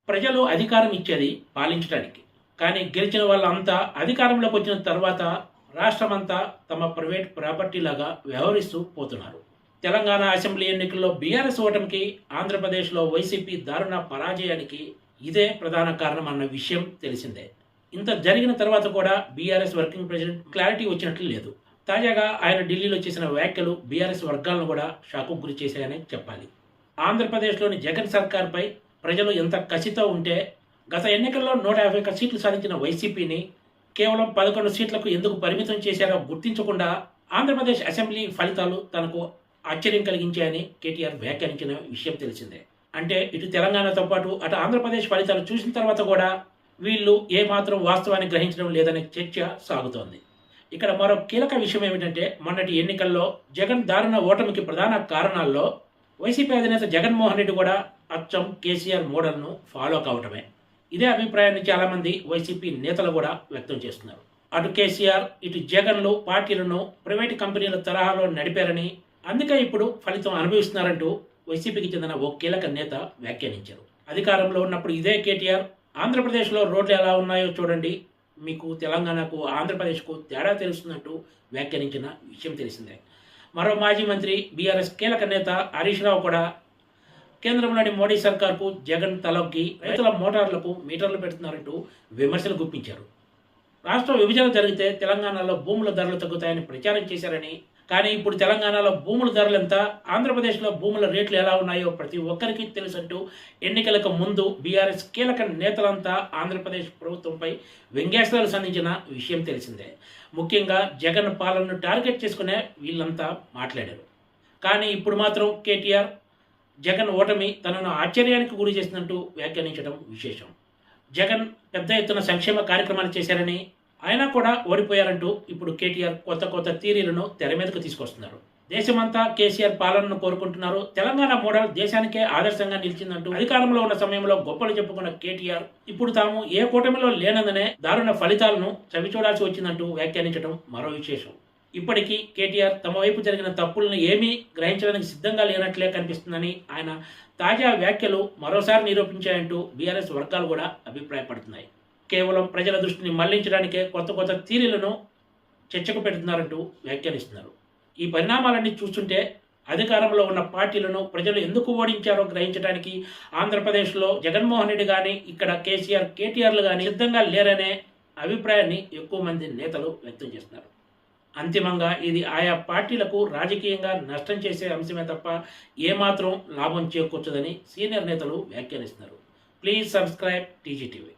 ప్రజలు అధికారం ఇచ్చేది పాలించడానికి. కానీ గెలిచిన వాళ్ళంతా అధికారంలోకి వచ్చిన తర్వాత రాష్ట్రమంతా తమ ప్రైవేట్ ప్రాపర్టీ లాగా వ్యవహరిస్తూ పోతున్నారు. తెలంగాణ అసెంబ్లీ ఎన్నికల్లో బీఆర్ఎస్ ఓటమికి, ఆంధ్రప్రదేశ్లో వైసీపీ దారుణ పరాజయానికి ఇదే ప్రధాన కారణం అన్న విషయం తెలిసిందే. ఇంత జరిగిన తర్వాత కూడా బీఆర్ఎస్ వర్కింగ్ ప్రెసిడెంట్ క్లారిటీ వచ్చినట్లు లేదు. తాజాగా ఆయన ఢిల్లీలో చేసిన వ్యాఖ్యలు బీఆర్ఎస్ వర్గాలను కూడా షాకు గురి చేశాయని చెప్పాలి. ఆంధ్రప్రదేశ్లోని జగన్ సర్కార్పై ప్రజలు ఎంత కసితో ఉంటే గత ఎన్నికల్లో 151 సీట్లు సాధించిన వైసీపీని కేవలం 11 సీట్లకు ఎందుకు పరిమితం చేశారో గుర్తించకుండా ఆంధ్రప్రదేశ్ అసెంబ్లీ ఫలితాలు తనకు ఆశ్చర్యం కలిగించాయని కేటీఆర్ వ్యాఖ్యానించిన విషయం తెలిసిందే. అంటే ఇటు తెలంగాణతో పాటు అటు ఆంధ్రప్రదేశ్ ఫలితాలు చూసిన తర్వాత కూడా వీళ్ళు ఏమాత్రం వాస్తవాన్ని గ్రహించడం లేదనే చర్చ సాగుతోంది. ఇక్కడ మరో కీలక విషయం ఏమిటంటే, మొన్నటి ఎన్నికల్లో జగన్ దారుణ ఓటమికి ప్రధాన కారణాల్లో వైసీపీ అధినేత జగన్మోహన్ రెడ్డి కూడా అచ్చం కేసీఆర్ మోడల్ను ఫాలో కావటమే. ఇదే అభిప్రాయాన్ని చాలామంది వైసీపీ నేతలు కూడా వ్యక్తం చేస్తున్నారు. అటు కేసీఆర్ ఇటు జగన్లు పార్టీలను ప్రైవేటు కంపెనీల తరహాలో నడిపారని, అందుకే ఇప్పుడు ఫలితం అనుభవిస్తున్నారంటూ వైసీపీకి చెందిన ఓ కీలక నేత వ్యాఖ్యానించారు. అధికారంలో ఉన్నప్పుడు ఇదే కేటీఆర్ ఆంధ్రప్రదేశ్లో రోడ్లు ఎలా ఉన్నాయో చూడండి, మీకు తెలంగాణకు ఆంధ్రప్రదేశ్కు తేడా తెలుస్తున్నట్టు వ్యాఖ్యానించిన విషయం తెలిసిందే. మరో మాజీ మంత్రి బీఆర్ఎస్ కీలక నేత హరీష్ రావు కూడా కేంద్రంలోని మోడీ సర్కార్కు జగన్ తలొగ్గి రైతుల మోటార్లకు మీటర్లు పెడుతున్నారంటూ విమర్శలు గుప్పించారు. రాష్ట్ర విభజన జరిగితే తెలంగాణలో భూముల ధరలు తగ్గుతాయని ప్రచారం చేశారని, కానీ ఇప్పుడు తెలంగాణలో భూముల ధరలు ఎంత, ఆంధ్రప్రదేశ్లో భూముల రేట్లు ఎలా ఉన్నాయో ప్రతి ఒక్కరికి తెలుసంటూ ఎన్నికలకు ముందు బీఆర్ఎస్ కీలక నేతలంతా ఆంధ్రప్రదేశ్ ప్రభుత్వంపై వ్యంగ్యాస్త్రాలు సంధించిన విషయం తెలిసిందే. ముఖ్యంగా జగన్ పాలనను టార్గెట్ చేసుకునే వీళ్ళంతా మాట్లాడారు. కానీ ఇప్పుడు మాత్రం కేటీఆర్ జగన్ ఓటమి తనను ఆశ్చర్యానికి గురి చేసినట్టు వ్యాఖ్యానించడం విశేషం. జగన్ పెద్ద ఎత్తున సంక్షేమ కార్యక్రమాలు చేశారని, అయినా కూడా ఓడిపోయారంటూ ఇప్పుడు కేటీఆర్ కొత్త థియరీలను తెర మీదకు తీసుకొస్తున్నారు. దేశమంతా కేసీఆర్ పాలనను కోరుకుంటున్నారు. తెలంగాణ మోడల్ దేశానికే ఆదర్శంగా నిలిచిందంటూ అధికారంలో ఉన్న సమయంలో గొప్పలు చెప్పుకున్న కేటీఆర్ ఇప్పుడు తాము ఏ కూటమిలో లేనందనే దారుణ ఫలితాలను చవిచూడాల్సి వచ్చిందంటూ వ్యాఖ్యానించడం మరో విశేషం. ఇప్పటికీ కేటీఆర్ తమ వైపు జరిగిన తప్పులను ఏమీ గ్రహించడానికి సిద్ధంగా లేనట్లే కనిపిస్తుందని ఆయన తాజా వ్యాఖ్యలు మరోసారి నిరూపించాయంటూ బీఆర్ఎస్ వర్గాలు కూడా అభిప్రాయపడుతున్నాయి. కేవలం ప్రజల దృష్టిని మళ్లించడానికే కొత్త థీరీలను చర్చకు పెడుతున్నారంటూ వ్యాఖ్యానిస్తున్నారు. ఈ పరిణామాలన్నీ చూస్తుంటే అధికారంలో ఉన్న పార్టీలను ప్రజలు ఎందుకు ఓడించారో గ్రహించడానికి ఆంధ్రప్రదేశ్లో జగన్మోహన్ రెడ్డి కానీ, ఇక్కడ కేసీఆర్ కేటీఆర్లు కానీ సిద్ధంగా లేరనే అభిప్రాయాన్ని ఎక్కువ మంది నేతలు వ్యక్తం చేస్తున్నారు. అంతిమంగా ఇది ఆయా పార్టీలకు రాజకీయంగా నష్టం చేసే అంశమే తప్ప ఏమాత్రం లాభం చేకూర్చదని సీనియర్ నేతలు వ్యాఖ్యానిస్తున్నారు. Please subscribe TGTV.